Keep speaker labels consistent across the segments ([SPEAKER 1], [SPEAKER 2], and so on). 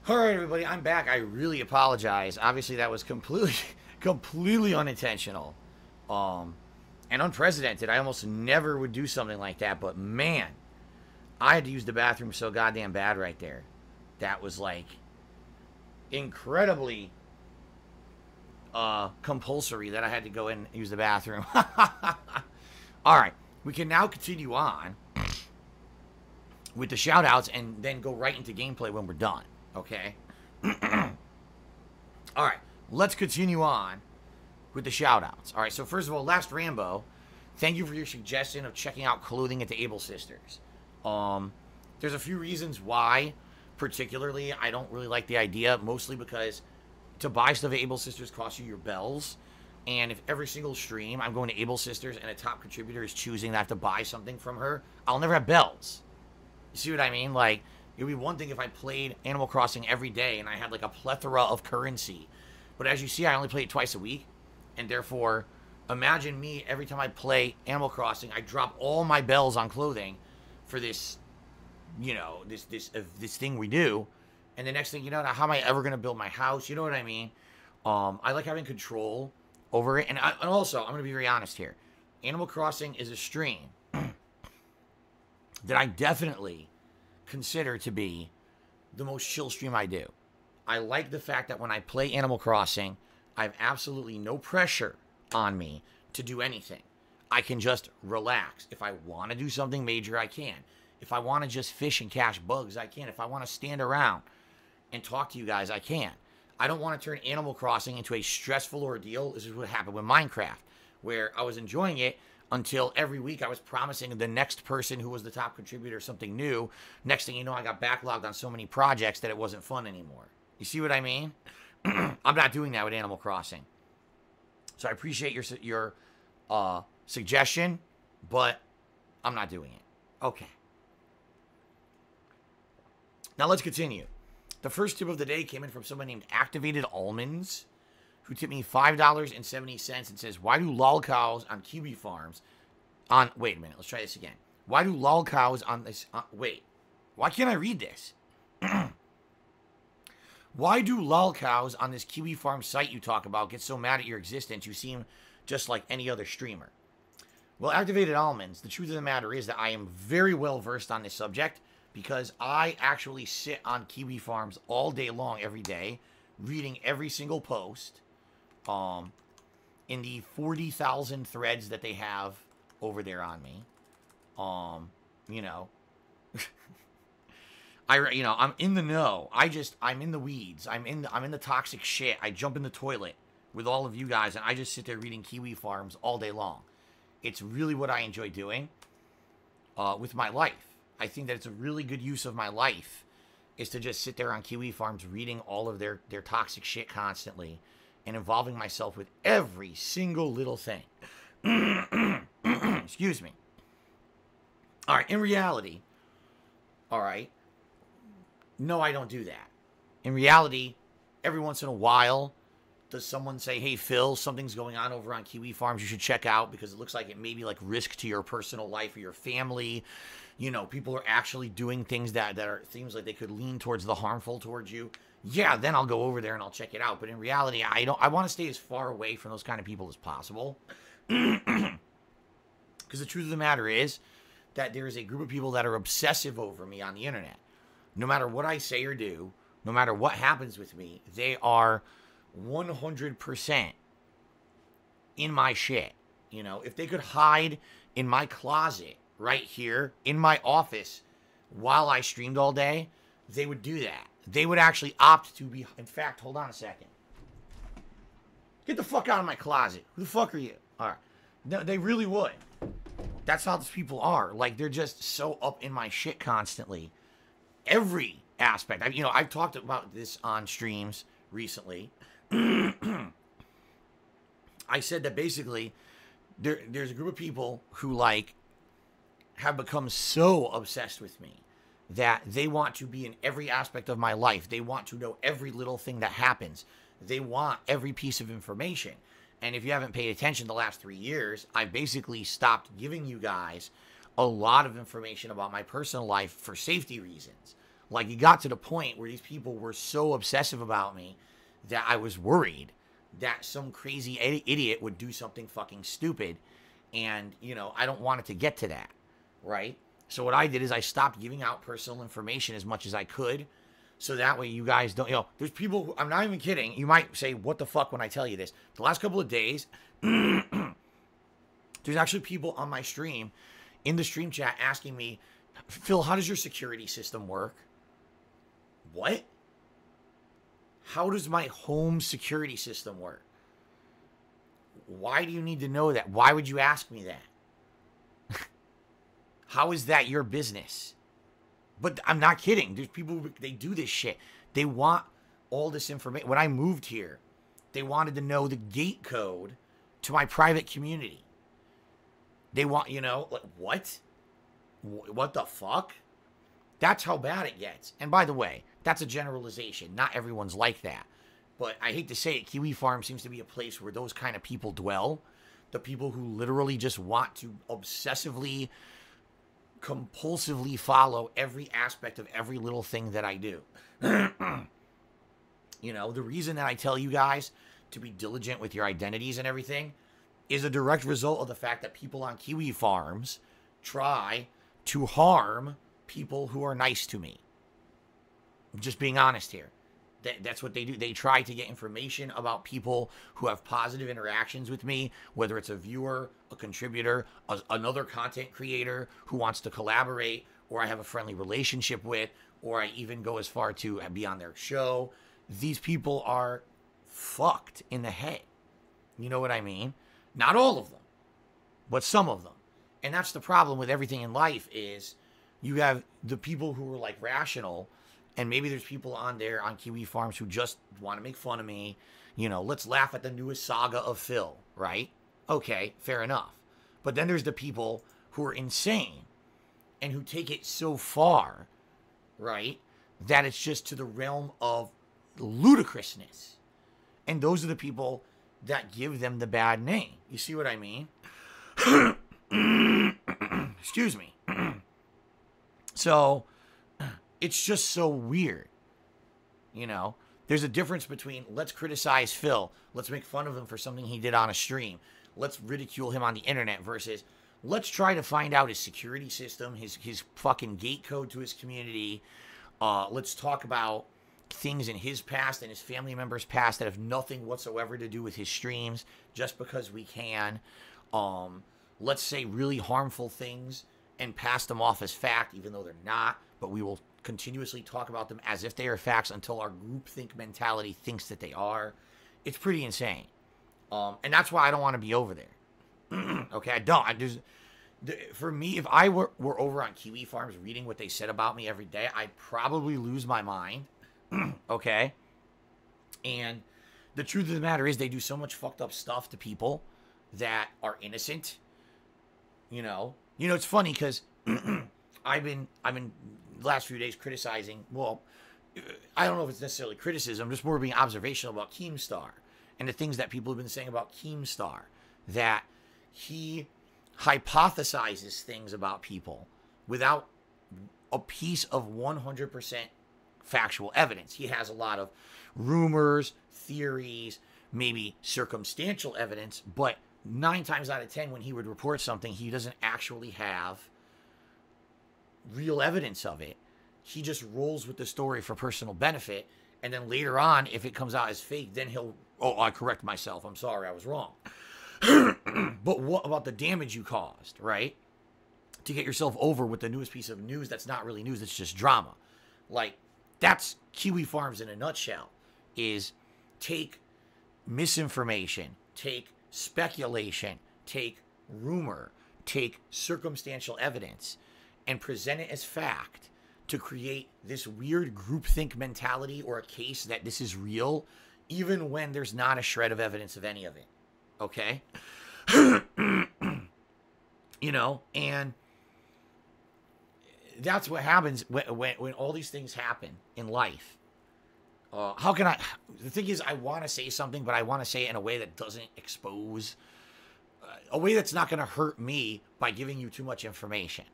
[SPEAKER 1] All right, everybody, I'm back. I really apologize. Obviously, that was completely unintentional, and unprecedented. I almost never would do something like that, but man, I had to use the bathroom so goddamn bad right there. That was like incredibly compulsory that I had to go in and use the bathroom. All right, we can now continue on with the shout outs and then go right into gameplay when we're done. Okay. All right, let's continue on with the shout outs. All right, so first of all, Last Rambo, thank you for your suggestion of checking out clothing at the Able Sisters. There's a few reasons why, particularly, I don't really like the idea, mostly because to buy stuff at Able Sisters costs you your bells. And if every single stream I'm going to Able Sisters and a top contributor is choosing that I have to buy something from her, I'll never have bells. You see what I mean? Like, it would be one thing if I played Animal Crossing every day and I had like a plethora of currency. But as you see, I only play it twice a week. And therefore, imagine me every time I play Animal Crossing, I drop all my bells on clothing for this, you know, this thing we do. And the next thing you know, how am I ever going to build my house? You know what I mean? I like having control over it. And also, I'm going to be very honest here. Animal Crossing is a stream that I definitely consider to be the most chill stream I do. I like the fact that when I play Animal Crossing, I have absolutely no pressure on me to do anything. I can just relax. If I want to do something major, I can. If I want to just fish and catch bugs, I can. If I want to stand around and talk to you guys, I can. I don't want to turn Animal Crossing into a stressful ordeal. This is what happened with Minecraft, where I was enjoying it until every week I was promising the next person who was the top contributor something new. Your thing you know, I got backlogged on so many projects that it wasn't fun anymore. You see what I mean? I'm not doing that with Animal Crossing. So I appreciate your suggestion, but I'm not doing it. Okay. Now let's continue. The first tip of the day came in from someone named Activated Almonds, who tipped me $5.70 and says, why do lolcows on Kiwi farms wait a minute, let's try this again. Why do lolcows on this, wait, why can't I read this? Why do lolcows on this Kiwi farm site you talk about get so mad at your existence? You seem just like any other streamer. Well, Activated Almonds, the truth of the matter is that I am very well versed on this subject because I actually sit on Kiwi farms all day long, every day, reading every single post. In the 40,000 threads that they have over there on me, you know, I'm in the know. I'm in the weeds. I'm in the toxic shit. I jump in the toilet with all of you guys, and I just sit there reading Kiwi farms all day long. It's really what I enjoy doing, with my life. I think that it's a really good use of my life is to just sit there on Kiwi farms reading all of their toxic shit constantly and involving myself with every single little thing. Excuse me. All right, in reality, all right, no, I don't do that. In reality, every once in a while, does someone say, hey, Phil, something's going on over on Kiwi Farms you should check out because it looks like it may be like risk to your personal life or your family. You know, people are actually doing things that seems like they could lean towards the harmful towards you. Yeah, then I'll go over there and I'll check it out. But in reality, I want to stay as far away from those kind of people as possible. Because the truth of the matter is that there is a group of people that are obsessive over me on the internet. No matter what I say or do, no matter what happens with me, they are 100% in my shit. You know, if they could hide in my closet right here in my office while I streamed all day, they would do that. They would actually opt to be... In fact, hold on a second. Get the fuck out of my closet. Who the fuck are you? All right. No, they really would. That's how these people are. Like, they're just so up in my shit constantly. Every aspect. I've talked about this on streams recently. I said that basically there's a group of people who, like, have become so obsessed with me that they want to be in every aspect of my life. They want to know every little thing that happens. They want every piece of information. And if you haven't paid attention the last 3 years, I basically stopped giving you guys a lot of information about my personal life for safety reasons. Like, it got to the point where these people were so obsessive about me that I was worried that some crazy idiot would do something fucking stupid. And, you know, I don't want it to get to that, right? So what I did is I stopped giving out personal information as much as I could. So that way you guys don't, you know, there's people who, I'm not even kidding. You might say, what the fuck when I tell you this? The last couple of days, there's actually people on my stream, in the stream chat, asking me, Phil, how does your security system work? What? How does my home security system work? Why do you need to know that? Why would you ask me that? How is that your business? But I'm not kidding. There's people, they do this shit. They want all this information. When I moved here, they wanted to know the gate code to my private community. They want, you know, like, what? What the fuck? That's how bad it gets. And by the way, that's a generalization. Not everyone's like that. But I hate to say it, Kiwi Farm seems to be a place where those kind of people dwell. The people who literally just want to obsessively, compulsively follow every aspect of every little thing that I do. You know, the reason that I tell you guys to be diligent with your identities and everything is a direct result of the fact that people on Kiwi Farms try to harm people who are nice to me. I'm just being honest here. That's what they do. They try to get information about people who have positive interactions with me, whether it's a viewer, a contributor, another content creator who wants to collaborate, or I have a friendly relationship with, or I even go as far to be on their show. These people are fucked in the head. You know what I mean? Not all of them, but some of them. And that's the problem with everything in life is you have the people who are like rational, and maybe there's people on there on Kiwi Farms who just want to make fun of me. You know, let's laugh at the newest saga of Phil, right? Okay, fair enough. But then there's the people who are insane and who take it so far, right, that it's just to the realm of ludicrousness. And those are the people that give them the bad name. You see what I mean? Excuse me. So it's just so weird. You know, there's a difference between let's criticize Phil, let's make fun of him for something he did on a stream, let's ridicule him on the internet, versus let's try to find out his security system, his fucking gate code to his community. Let's talk about things in his past and his family members' past that have nothing whatsoever to do with his streams, just because we can. Let's say really harmful things and pass them off as fact, even though they're not, but we will continuously talk about them as if they are facts until our groupthink mentality thinks that they are. It's pretty insane. And that's why I don't want to be over there. Okay, I don't. For me, if I were over on Kiwi Farms reading what they said about me every day, I'd probably lose my mind. Okay? And the truth of the matter is they do so much fucked up stuff to people that are innocent. You know, it's funny because I've been the last few days criticizing, well, I don't know if it's necessarily criticism, just more being observational about Keemstar and the things that people have been saying about Keemstar, that he hypothesizes things about people without a piece of 100% factual evidence. He has a lot of rumors, theories, maybe circumstantial evidence, but 9 times out of 10 when he would report something, he doesn't actually have real evidence of it. He just rolls with the story for personal benefit, and then later on, if it comes out as fake, then he'll, I correct myself, I'm sorry, I was wrong. But what about the damage you caused, right? To get yourself over with the newest piece of news that's not really news, it's just drama. Like, that's Kiwi Farms in a nutshell, is take misinformation, take speculation, take rumor, take circumstantial evidence, and present it as fact to create this weird groupthink mentality or a case that this is real, even when there's not a shred of evidence of any of it. Okay? You know, and that's what happens when all these things happen in life. How can I... The thing is, I want to say something, but I want to say it in a way that doesn't expose... a way that's not going to hurt me by giving you too much information.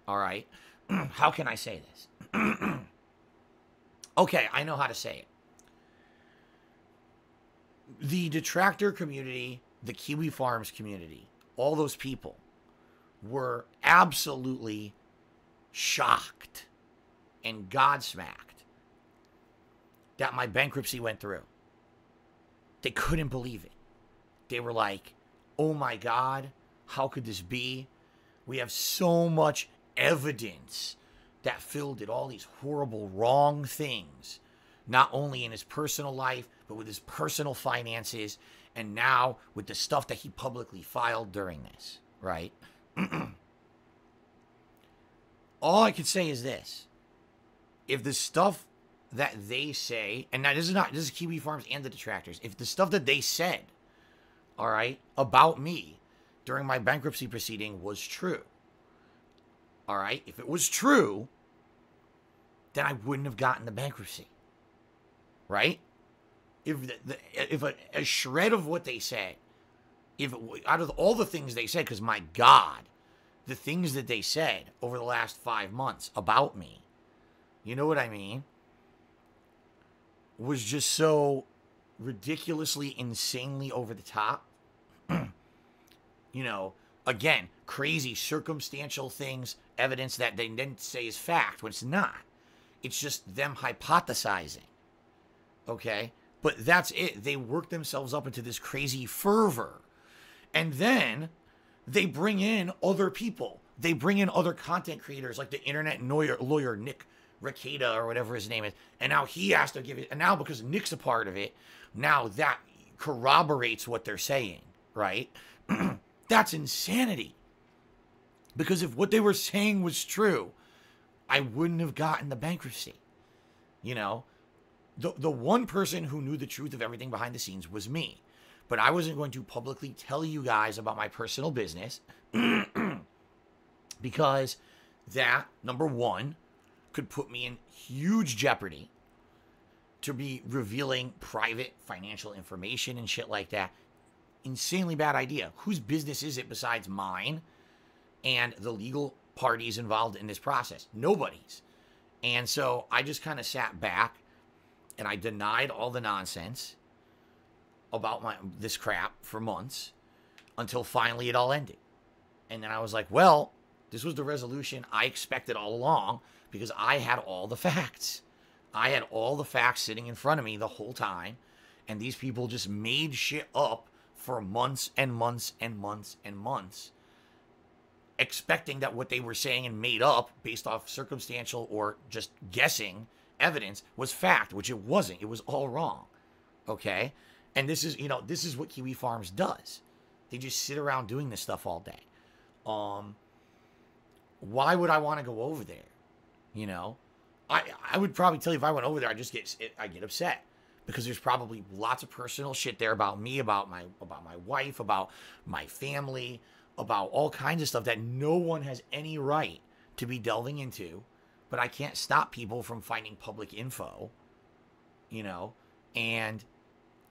[SPEAKER 1] All right? How can I say this? Okay, I know how to say it. The detractor community, the Kiwi Farms community, all those people were absolutely shocked and godsmacked that my bankruptcy went through. They couldn't believe it. They were like, oh my God, how could this be? We have so much evidence that Phil did all these horrible, wrong things, not only in his personal life, but with his personal finances, and now with the stuff that he publicly filed during this, right? All I can say is this. If the stuff that they say, and now this is Kiwi Farms and the detractors, if the stuff that they said, all right, about me during my bankruptcy proceeding was true, all right, if it was true, then I wouldn't have gotten the bankruptcy, right? If a shred of what they said, out of all the things they said, because my God, the things that they said over the last 5 months about me, you know what I mean, was just so ridiculously, insanely over the top. You know, again, crazy circumstantial things, evidence that they didn't say is fact, when it's not. It's just them hypothesizing. Okay? But that's it. They work themselves up into this crazy fervor. And then they bring in other people. They bring in other content creators, like the internet lawyer Nick Rekieta, or whatever his name is. And now he has to give it. And now because Nick's a part of it, now that corroborates what they're saying, right? That's insanity. Because if what they were saying was true, I wouldn't have gotten the bankruptcy. You know, the one person who knew the truth of everything behind the scenes was me. But I wasn't going to publicly tell you guys about my personal business because that, number one, could put me in huge jeopardy to be revealing private financial information and shit like that. Insanely bad idea. Whose business is it besides mine and the legal parties involved in this process? Nobody's. And so I just kind of sat back and I denied all the nonsense about this crap for months until finally it all ended. And then I was like, well, this was the resolution I expected all along because I had all the facts. I had all the facts sitting in front of me the whole time. And these people just made shit up for months and months and months and months, expecting that what they were saying and made up based off circumstantial or just guessing evidence was fact, which it wasn't. It was all wrong. Okay? And this is, this is what Kiwi Farms does. They just sit around doing this stuff all day. Why would I want to go over there? I would probably tell you if I went over there, I get upset because there's probably lots of personal shit there about me, about my wife, about my family, about all kinds of stuff that no one has any right to be delving into. But I can't stop people from finding public info, and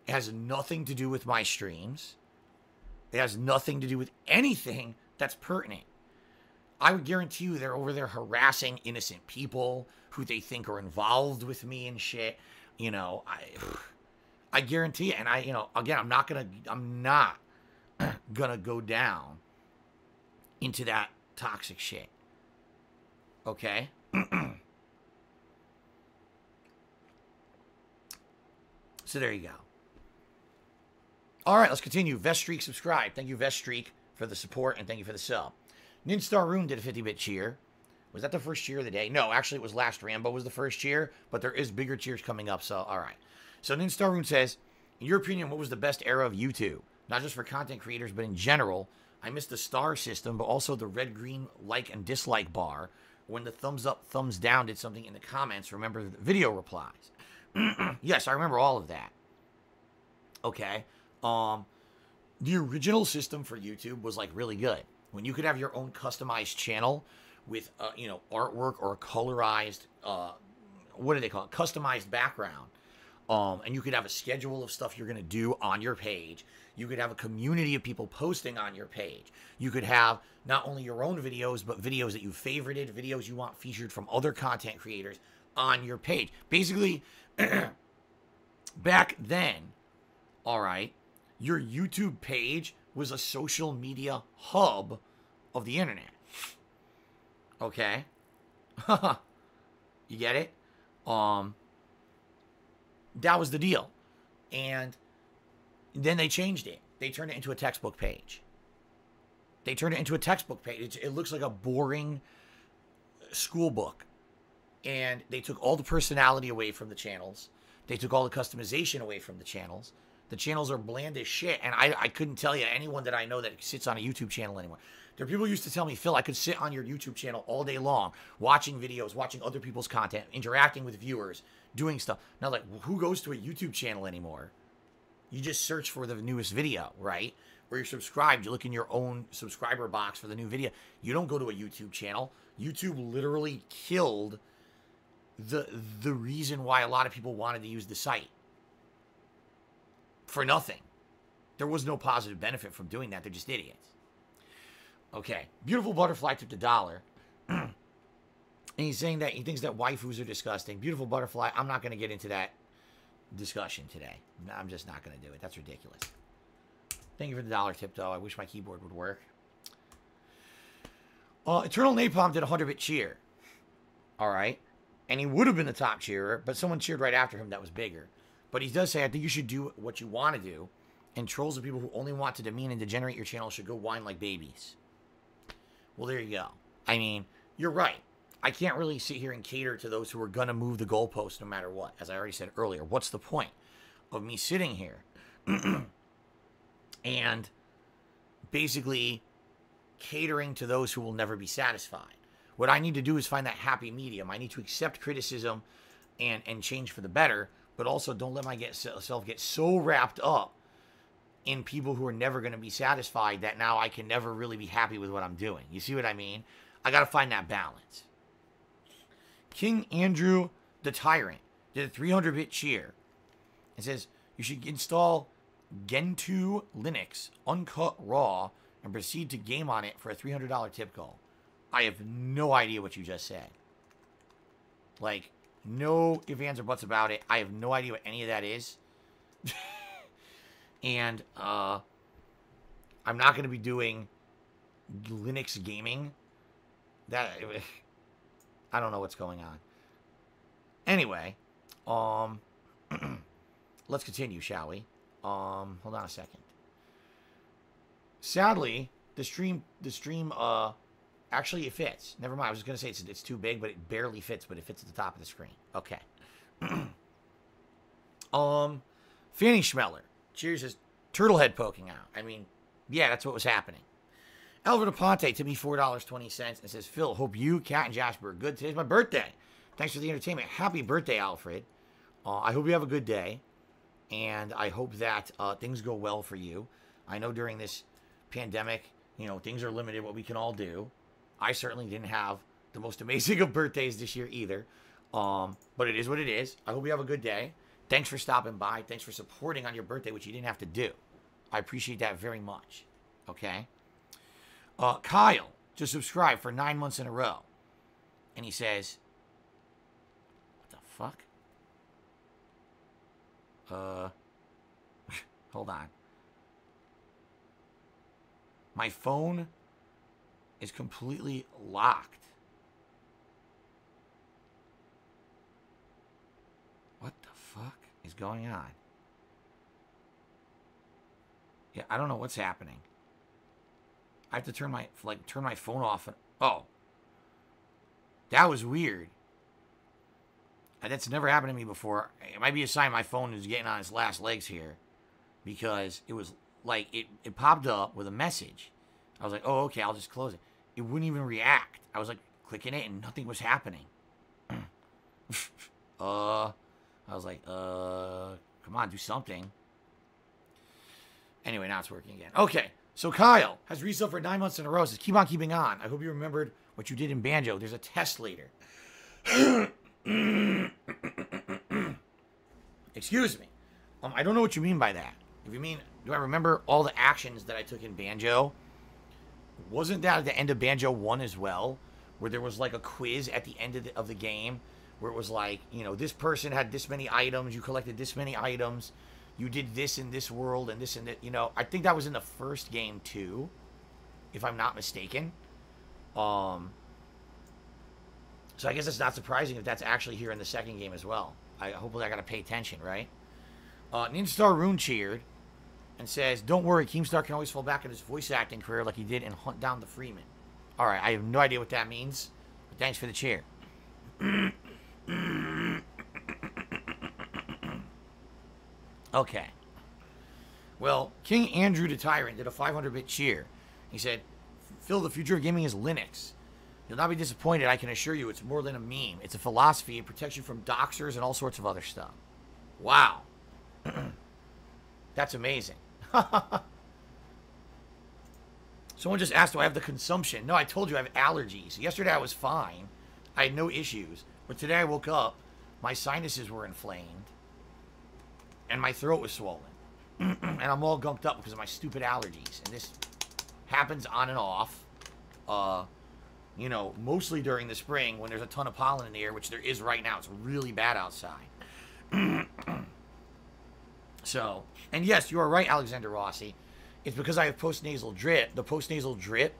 [SPEAKER 1] it has nothing to do with my streams. It has nothing to do with anything that's pertinent. I would guarantee you they're over there harassing innocent people who they think are involved with me and shit. I guarantee it. And again, I'm not gonna go down into that toxic shit. Okay? So there you go. All right, let's continue. Veststreak subscribe. Thank you, Veststreak, for the support, and thank you for the sub. Ninstar Rune did a 50-bit cheer. Was that the first cheer of the day? No, actually, it was last Rambo was the first cheer, but there is bigger cheers coming up, so all right. So Ninstar Rune says, in your opinion, what was the best era of YouTube? Not just for content creators, but in general. I missed the star system, but also the red-green like and dislike bar. When the thumbs up, thumbs down did something in the comments, remember the video replies. Yes, I remember all of that. Okay. The original system for YouTube was like really good. When you could have your own customized channel with, artwork or a colorized, what do they call it? Customized background. And you could have a schedule of stuff you're going to do on your page. You could have a community of people posting on your page. You could have not only your own videos, but videos that you favorited, videos you want featured from other content creators, on your page. Basically, back then, all right, your YouTube page was a social media hub of the internet. Okay? You get it? That was the deal. And then they changed it. They turned it into a textbook page. They turned it into a textbook page. It looks like a boring school book. And they took all the personality away from the channels. They took all the customization away from the channels. The channels are bland as shit. And I couldn't tell you anyone that I know that sits on a YouTube channel anymore. There are people who used to tell me, Phil, I could sit on your YouTube channel all day long, watching videos, watching other people's content, interacting with viewers, doing stuff. Now, like, who goes to a YouTube channel anymore? You just search for the newest video, right? Or you're subscribed. You look in your own subscriber box for the new video. You don't go to a YouTube channel. YouTube literally killed the reason why a lot of people wanted to use the site. For nothing. There was no positive benefit from doing that. They're just idiots. Okay. Beautiful Butterfly took $1. And he's saying that he thinks that waifus are disgusting. Beautiful Butterfly, I'm not going to get into that discussion today. I'm just not going to do it. That's ridiculous. Thank you for the $1 tip, though. I wish my keyboard would work. Eternal Napalm did a 100-bit cheer. All right. And he would have been the top cheerer, but someone cheered right after him that was bigger. But he does say, I think you should do what you want to do. And trolls of people who only want to demean and degenerate your channel should go whine like babies. Well, there you go. I mean, you're right. I can't really sit here and cater to those who are going to move the goalpost no matter what. As I already said earlier, what's the point of me sitting here and basically catering to those who will never be satisfied? What I need to do is find that happy medium. I need to accept criticism and change for the better, but also don't let myself get so wrapped up in people who are never going to be satisfied that now I can never really be happy with what I'm doing. You see what I mean? I got to find that balance. King Andrew the Tyrant did a 300-bit cheer. It says, you should install Gentoo Linux Uncut Raw and proceed to game on it for a $300 tip goal. I have no idea what you just said. Like, no ifs, ands, or buts about it. I have no idea what any of that is. And I'm not going to be doing Linux gaming. I don't know what's going on. Anyway, let's continue, shall we? Hold on a second. Sadly, the stream, actually it fits. Never mind. I was just going to say it's too big, but it barely fits, but it fits at the top of the screen. Okay. Fanny Schmeller. Cheers, his turtle head poking out. I mean, yeah, that's what was happening. Alvaro Ponte to me $4.20 and says, Phil, hope you, Kat, and Jasper are good. Today's my birthday. Thanks for the entertainment. Happy birthday, Alfred. I hope you have a good day. And I hope that things go well for you. I know during this pandemic, you know, things are limited what we can all do. I certainly didn't have the most amazing of birthdays this year either. But it is what it is. I hope you have a good day. Thanks for stopping by. Thanks for supporting on your birthday, which you didn't have to do. I appreciate that very much. Okay? Kyle just subscribed for 9 months in a row. And he says, what the fuck? Hold on. My phone is completely locked. What the fuck is going on? Yeah, I don't know what's happening. I have to turn my phone off. Oh. That was weird. That's never happened to me before. It might be a sign my phone is getting on its last legs here. Because it was like, it popped up with a message. I was like, oh, okay, I'll just close it. It wouldn't even react. I was like clicking it and nothing was happening. I was like, come on, do something. Anyway, now it's working again. Okay, so Kyle has resubbed for 9 months in a row. Says, keep on keeping on. I hope you remembered what you did in Banjo. There's a test later. Excuse me. I don't know what you mean by that. If you mean, do I remember all the actions that I took in Banjo? Wasn't that at the end of Banjo 1 as well? Where there was like a quiz at the end of the game where it was like, you know, this person had this many items, you collected this many items, you did this in this world and this and that. You know, I think that was in the first game too, if I'm not mistaken. So I guess it's not surprising if that's actually here in the second game as well. Hopefully I gotta pay attention, right? Ninstar Rune cheered and says, "Don't worry, Keemstar can always fall back on his voice acting career like he did in Hunt Down the Freeman." All right, I have no idea what that means, but thanks for the cheer. Okay. Well, King Andrew the Tyrant did a 500-bit cheer. He said, "Phil, the future of gaming is Linux. You'll not be disappointed, I can assure you. It's more than a meme. It's a philosophy. It protects you from doxers and all sorts of other stuff." Wow. That's amazing. Someone just asked, do I have the consumption? No, I told you I have allergies. Yesterday I was fine. I had no issues. But today I woke up, my sinuses were inflamed, and my throat was swollen. And I'm all gunked up because of my stupid allergies. And this happens on and off. You know, mostly during the spring when there's a ton of pollen in the air, which there is right now. It's really bad outside. So, and yes, you are right, Alexander Rossi. It's because I have postnasal drip. The postnasal drip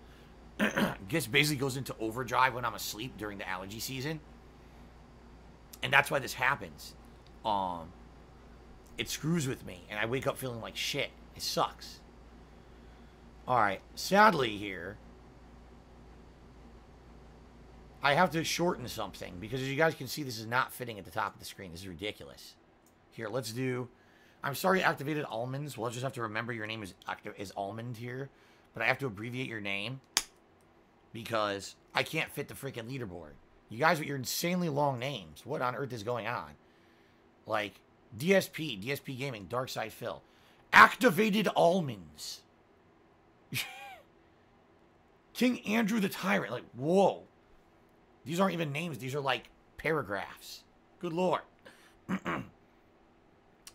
[SPEAKER 1] basically goes into overdrive when I'm asleep during the allergy season. And that's why this happens. It screws with me, and I wake up feeling like shit. It sucks. Alright, sadly here, I have to shorten something, because as you guys can see, this is not fitting at the top of the screen. This is ridiculous. Here, let's do... I'm sorry, Activated Almonds. We'll just have to remember your name is Almond here. But I have to abbreviate your name, because I can't fit the freaking leaderboard. You guys with your insanely long names. What on earth is going on? Like, DSPGaming, Darkside Phil. Activated Almonds. King Andrew the Tyrant. Like, whoa. These aren't even names. These are like paragraphs. Good lord.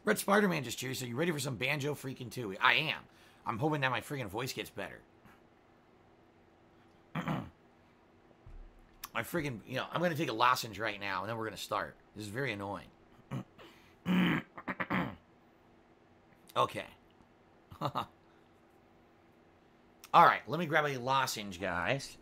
[SPEAKER 1] Red Spider-Man just cheered. So you ready for some Banjo freaking Tooie? I am. I'm hoping that my freaking voice gets better. My freaking, you know, I'm going to take a lozenge right now, and then we're going to start. This is very annoying. Okay. All right, let me grab a lozenge, guys.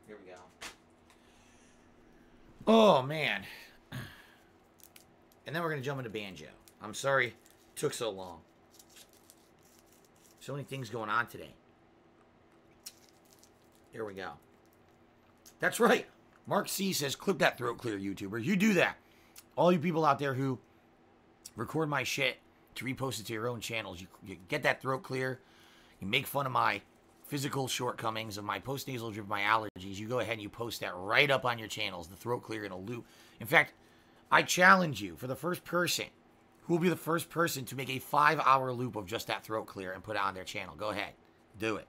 [SPEAKER 1] Here we go. Oh, man. And then we're going to jump into Banjo. I'm sorry it took so long. So many things going on today. Here we go. That's right. Mark C says, clip that throat clear, YouTuber. You do that. All you people out there who record my shit to repost it to your own channels, you get that throat clear. You make fun of my physical shortcomings, of my postnasal drip, my allergies. You go ahead and you post that right up on your channels, the throat clear in a loop. In fact, I challenge you for the first person who will be the first person to make a 5-hour loop of just that throat clear and put it on their channel. Go ahead. Do it.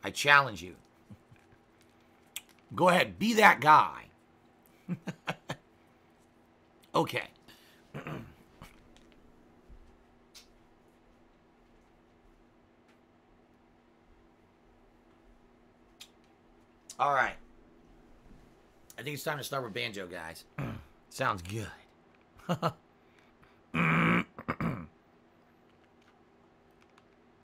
[SPEAKER 1] I challenge you. Go ahead. Be that guy. Okay. All right. I think it's time to start with Banjo, guys. Sounds good.